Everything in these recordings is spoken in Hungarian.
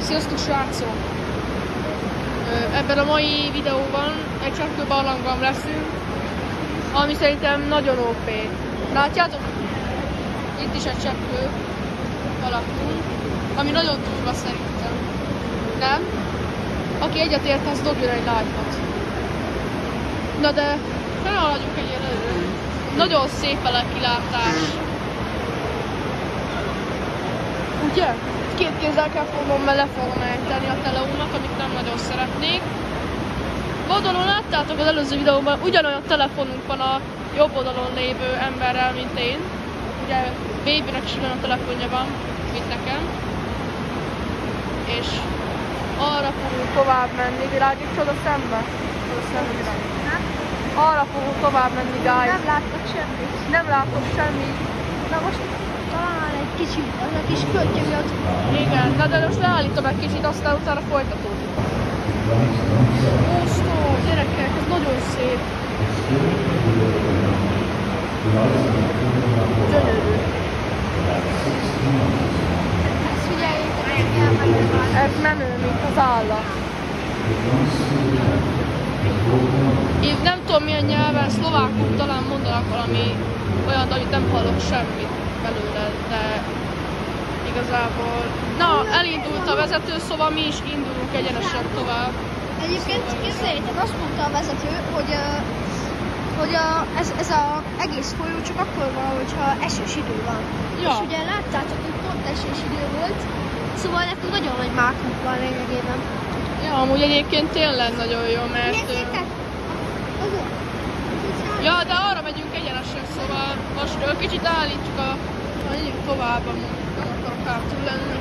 Sziasztok srácok! Ebben a mai videóban egy cseppkő barlangban leszünk, ami szerintem nagyon OP. Látjátok? Itt is egy cseppkő alattunk, ami nagyon durva szerintem. Nem? Aki egyetért, az dobjon egy like-ot. Na de felhaladjunk egy előre. Nagyon szép a kilátás. Ugye? Két kézzel kell fognom, mert le fogom ejteni a teleumat, amit nem nagyon szeretnék. Oldalon láttátok az előző videóban, ugyanolyan telefonunk van a jobb oldalon lévő emberrel, mint én. Ugye Babynek is ugyanolyan telefonja van, mint nekem. És arra fogunk tovább menni, világíts oda szembe. Arra fogunk tovább menni, guys. Nem láttak semmit. Nem látok semmit. Na most talán egy kicsit, az a kis köttyű miatt. Igen, na de most leállítom egy kicsit, aztán utána folytatódik. Osztó, gyerekek, ez nagyon szép. Gyönyörű. Ezt figyeljétek, ez ilyen menő van. Ez menő, mint az állat. Én nem tudom milyen nyelven, szlovákul talán mondanak valami olyan, amit nem hallok semmit belőle, de igazából... Na, elindult a vezető, szóval mi is indulunk egyenesen tovább. Egyébként képzeljétek, azt mondta a vezető, hogy ez az egész folyó csak akkor van, hogyha esős idő van. Ja. És ugye láttátok, hogy pont esős idő volt, szóval nekünk nagyon nagy mákunk van lényegében. Ja, amúgy egyébként tényleg nagyon jó, mert... Nézzétek! Ja, de arra megyünk egyenesen, szóval most kicsit állítjuk menjünk tovább, nem akarok hátul lenni.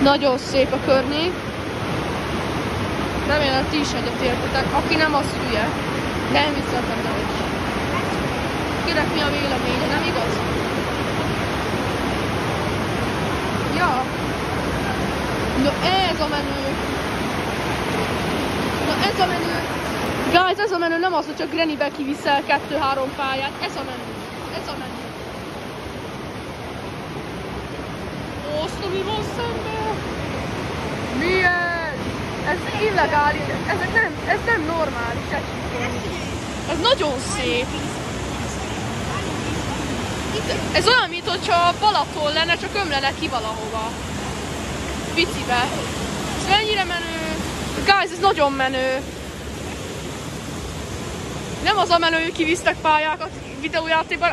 Nagyon szép a környék. Remélem, ti is egyetértetek. Aki nem, az hülye. De nem vicceltem, nem is. Kinek mi a véleménye, nem igaz? Ja. No, ez a menő. Na, ez a menő. Guys, ez a menő nem az, hogy csak Grannybe kiviszel 2-3 pályát. Ez a menő. Ez a menő. Oszta, mi van szembe? Milyen? Ez illegális. Ez nem normális egyébként. Ez nagyon szép. Ez olyan, mintha Balaton lenne, csak ömlene ki valahova. Picibe. Ez mennyire menő. Guys, ez nagyon menő. Nem az a menő, hogy kivisztek pályákat videójátékban.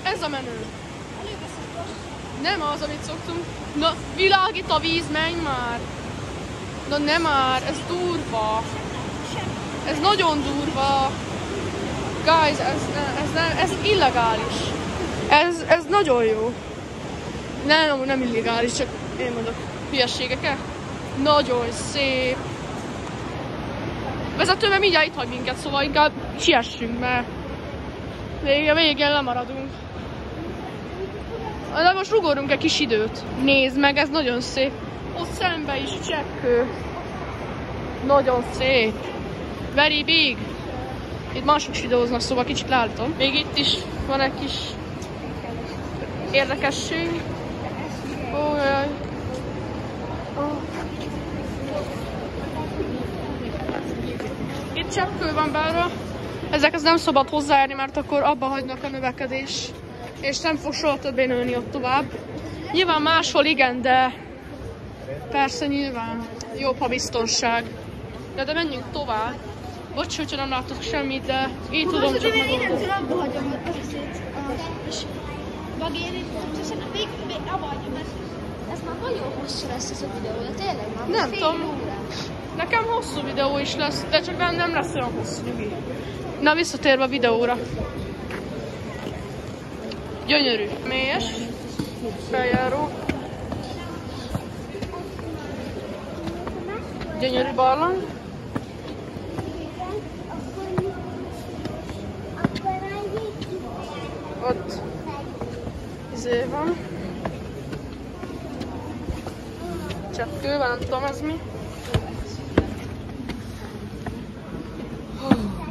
Ez a menő. Nem az, amit szoktunk. Na, világít a víz, menj már. Na nem már, ez durva. Ez nagyon durva. Guys, ez illegális. Ez nagyon jó. Nem illegális, csak én mondok hülyeségeket. Nagyon szép. Vezető, mert mindjárt itt hagy minket, szóval inkább siessünk, mert végén lemaradunk. De most rugorunk egy kis időt. Nézd meg, ez nagyon szép. Ott szembe is cseppkő. Nagyon szép. Very big. Itt mások is videóznak, szóval kicsit látom. Még itt is van egy kis érdekesség. Ójaj. Itt cseppkő van belőle. Ezekhez nem szabad hozzáérni, mert akkor abba hagynak a növekedés. És nem fog soha többé nőni ott tovább. Nyilván máshol igen, de persze nyilván jobb a biztonság. De menjünk tovább. Bocs, hogyha nem látok semmit, de így tudom csak megoldani. Én nem abba hagyom a szét. És bagérit, és még abba hagyom, mert ez már nagyon hosszú lesz ez a videó, de tényleg már Nem fél tudom. órás. Nekem hosszú videó is lesz, de csak nem lesz olyan hosszú. Na, visszatérve a videóra. Gyönyörű. Mélyes. Feljáró. Gyönyörű barlang. Ott izé van. Cseppkő van, nem tudom ez mi.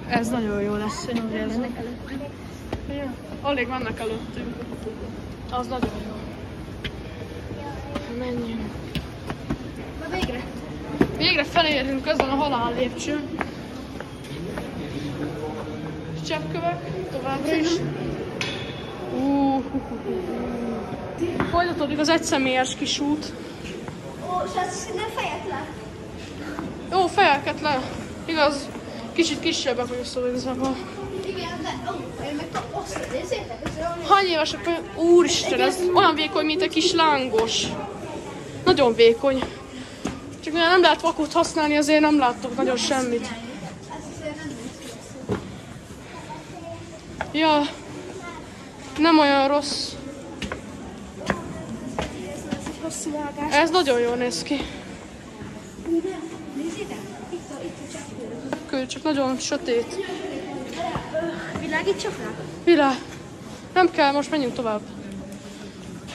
Ez nagyon jó lesz, én úgy érzem. Alig vannak előttünk. Az nagyon jó. Menjünk. Na végre. Végre felérünk ezen a halál lépcsőn. Cseppkövek, továbbra is. Folytatódik az egyszemélyes kis út. Ó, srác, nem fejek le. Jó, fejeket le. Igaz, kicsit kisebbek vagyok, szóval igazából. Igen, de én meg azt nézzétek, ez olyan... Hány évesek vagyok? Úristen, ez olyan vékony, mint egy kis lángos. Nagyon vékony. Csak mivel nem lehet vakut használni, azért nem láttok nagyon semmit. Ez azért nem néz ki. Ja, nem olyan rossz. Ez egy hosszú vágás. Ez nagyon jól néz ki. Nézzétek, itt a cseppkő. Csak nagyon sötét. Világítsak rá? Világ. Nem kell, most menjünk tovább.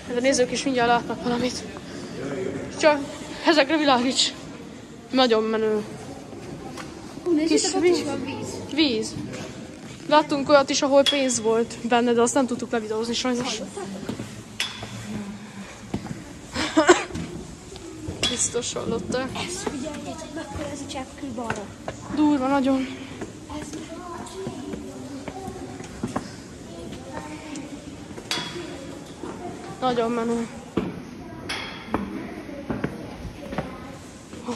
De a nézők is mindjárt látnak valamit. Csak ezekre világíts. Nagyon menő. Nézzétek, ott víz. is van víz. Víz. Láttunk olyat is, ahol pénz volt benne, de azt nem tudtuk levideózni sajnos. Biztos hallották. Ez, figyeljétek, mekkora ez a cseppkő balra. Durva nagyon. Ez Nagyon menő. Oh.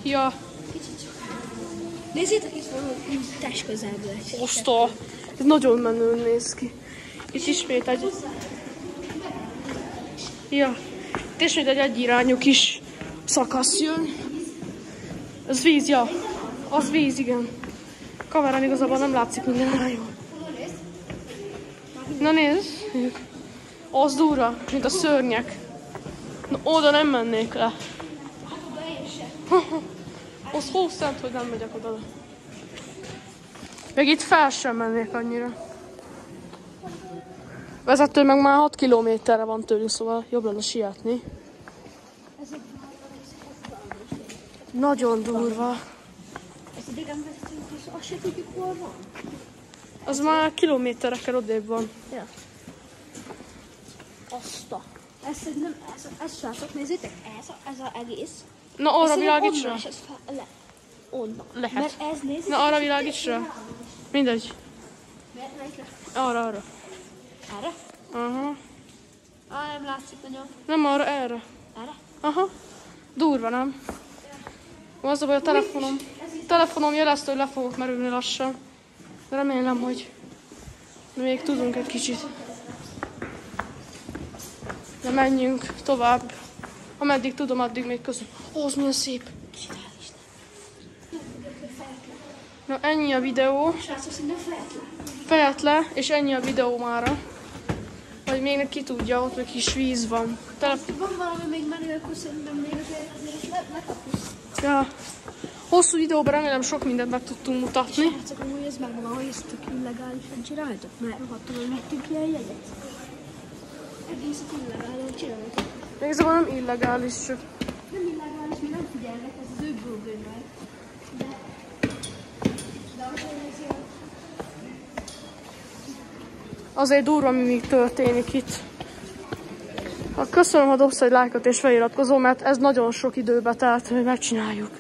Ja, nézzétek, itt van test közelből. osztó. Ez nagyon menőn néz ki. Itt ismét egy... Ja, itt ismét egy egyirányú kis szakasz jön. Ez víz, ja. Az víz, igen. Kamerán igazából nem látszik minden olyan jól. Na nézd. Az durva, mint a szörnyek. Na, oda nem mennék le. Az hó szent, hogy nem megyek oda. Meg itt fel sem mennék annyira. Vezető meg már 6 kilométerre van tőlünk, szóval jobb lenne sietni. Nagyon durva. Ez idegen vezetünk, és azt se tudjuk, hol van. Az már kilométerekkel odébb van. Ja. Azt ez nem, ez srácok, nézzétek, ez az egész. Na arra világíts rá. Ez le. Onnan. Lehet. Mert ez nézzétek. Na arra világíts rá. Mindegy. Mert le. Arra. Erre? Aha. Nem látszik nagyon. Nem arra, erre. Erre? Aha. Durva, nem? Az a baj, a telefonom jelezte, hogy le fogok merülni lassan. De remélem, hogy még tudunk egy kicsit. De menjünk tovább. Ameddig tudom, addig még közül. Ó, az milyen szép. Na, ennyi a videó. Srácok, szerintem Fejet le, és ennyi a videó mára. Vagy még ki tudja, ott még kis víz van. van valami még menő, akkor szerintem még azért lekapsz. Ja. Hosszú videóban remélem sok mindent meg tudtunk mutatni. Srácok, amúgy ez megvan, hogy ezt tök illegálisan csináltok, mert rohadtul, hogy vettünk ilyen jegyet. Egészet illegálisan csináltok. Igazából nem illegális, csak... Nem illegális, mi nem figyelnek, ez az ő problémája. De azért Azért durva, mi még történik itt. Köszönöm, ha dobsz egy lájkot és feliratkozol, mert ez nagyon sok időbe telt, hogy megcsináljuk.